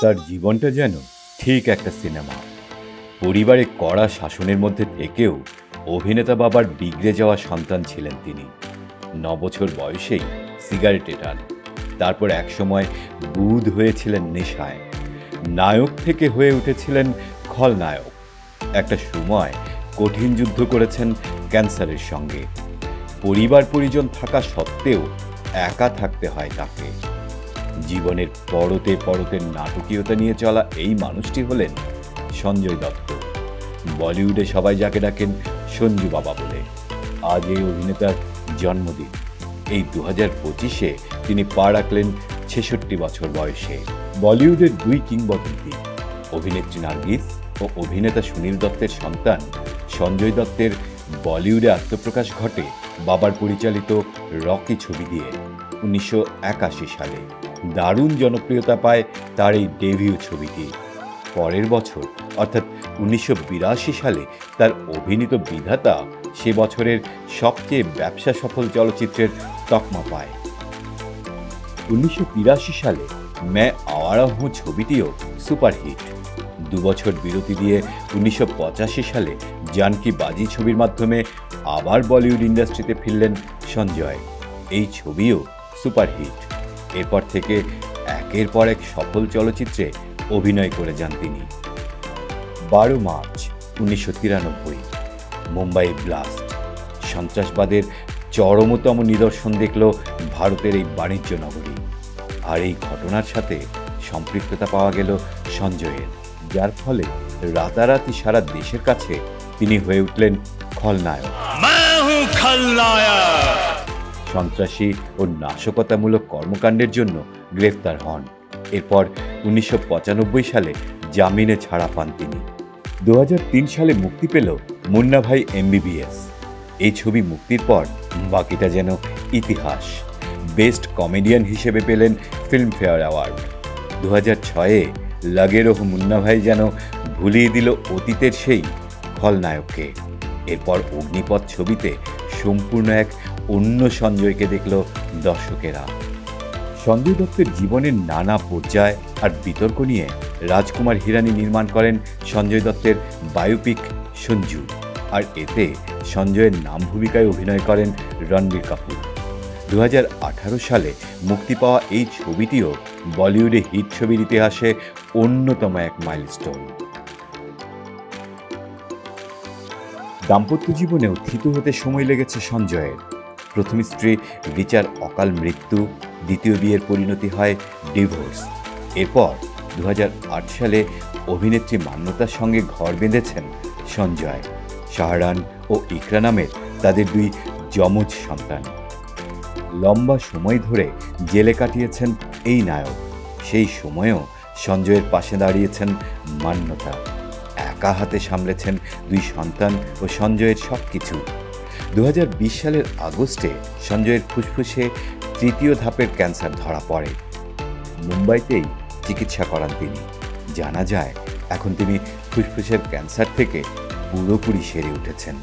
তার জীবনটা যেন ঠিক একটা সিনেমা। পরিবারে কড়া শাসনের মধ্যে থেকেও অভিনেতা বাবার বিগড়ে যাওয়া সন্তান ছিলেন তিনি। ৯ বছর বয়সেই সিগারেটে টান, তারপর একসময় বুঁদ হয়েছিলেন নেশায়, নায়ক থেকে হয়ে উঠেছিলেন খলনায়ক। একটা সময় কঠিন যুদ্ধ করেছেন ক্যান্সারের সঙ্গে। পরিবার পরিজন থাকা সত্ত্বেও একা থাকতে হয় তাকে। জীবনের পরতে পরতে নাটকীয়তা নিয়ে চলা এই মানুষটি হলেন সঞ্জয় দত্ত। বলিউডে সবাই যাকে ডাকেন সঞ্জু বাবা বলে। আজ এই অভিনেতার জন্মদিন। এই 2025-এ তিনি পা রাখলেন 66 বছর বয়সে। বলিউডের দুই কিংবদন্তি, অভিনেত্রী নার্গিস ও অভিনেতা সুনীল দত্তের সন্তান সঞ্জয় দত্তের বলিউডে আত্মপ্রকাশ ঘটে বাবার পরিচালিত রকি ছবি দিয়ে 1981 সালে। দারুণ জনপ্রিয়তা পায় তার এই ডেবিউ ছবিটি। পরের বছর অর্থাৎ 1982 সালে তার অভিনীত বিধাতা সে বছরের সবচেয়ে ব্যবসা সফল চলচ্চিত্রের তকমা পায়। 1983 সালে मैं आवारा हूँ ছবিটিও সুপারহিট। 2 বছর বিরতি দিয়ে 1985 সালে জানকি বাজি ছবির মাধ্যমে আবার বলিউড ইন্ডাস্ট্রিতে ফিরলেন সঞ্জয়। এই ছবিও সুপারহিট। এরপর থেকে একের পর এক সফল চলচ্চিত্রে অভিনয় করে যান তিনি। 12 মার্চ 1993 মুম্বাই ব্লাস্ট, সন্ত্রাসবাদের চরমতম নিদর্শন দেখল ভারতের এই বাণিজ্য নগরী। আর এই ঘটনার সাথে সম্পৃক্ততা পাওয়া গেল সঞ্জয়ের, যার ফলে রাতারাতি সারা দেশের কাছে তিনি হয়ে উঠলেন খলনায়ক। সন্ত্রাসী ও নাশকতামূলক কর্মকাণ্ডের জন্য গ্রেফতার হন। এরপর 1995 সালে জামিনে ছাড়া পান তিনি। 2003 সালে মুক্তি পেল মুন্না ভাই MBBS। এই ছবি মুক্তির পর বাকিটা যেন ইতিহাস। বেস্ট কমেডিয়ান হিসেবে পেলেন ফিল্মফেয়ার অ্যাওয়ার্ড। 2006-এ লাগে রহো মুন্না ভাই যেন ভুলিয়ে দিল অতীতের সেই খলনায়ককে। এরপর অগ্নিপথ ছবিতে সম্পূর্ণ এক অন্য সঞ্জয়কে দেখল দর্শকেরা। সঞ্জয় দত্তের জীবনের নানা পর্যায় আর বিতর্ক নিয়ে রাজকুমার হিরানি নির্মাণ করেন সঞ্জয় দত্তের বায়োপিক সঞ্জু, আর এতে সঞ্জয়ের নাম ভূমিকায় অভিনয় করেন রণবীর কাপুর। 2018 সালে মুক্তি পাওয়া এই ছবিটিও বলিউডে হিট ছবির ইতিহাসে অন্যতম এক মাইলস্টোন। দাম্পত্য জীবনেও থিতু হতে সময় লেগেছে সঞ্জয়ের। প্রথম স্ত্রী রিচার অকাল মৃত্যু, দ্বিতীয় বিয়ের পরিণতি হয় ডিভোর্স। এরপর 2008 সালে অভিনেত্রী মান্যতার সঙ্গে ঘর বেঁধেছেন সঞ্জয়। শাহরান ও ইকরা নামের তাদের 2 যমজ সন্তান। লম্বা সময় ধরে জেলে কাটিয়েছেন এই নায়ক। সেই সময়েও সঞ্জয়ের পাশে দাঁড়িয়েছেন মান্যতা। একা হাতে সামলেছেন 2 সন্তান ও সঞ্জয়ের সব কিছু। 2020 সালের আগস্টে সঞ্জয়ের ফুসফুসে 3য় ধাপের ক্যান্সার ধরা পড়ে। মুম্বাইতেই চিকিৎসা করান তিনি। জানা যায় এখন তিনি ফুসফুসের ক্যান্সার থেকে পুরোপুরি সেরে উঠেছেন।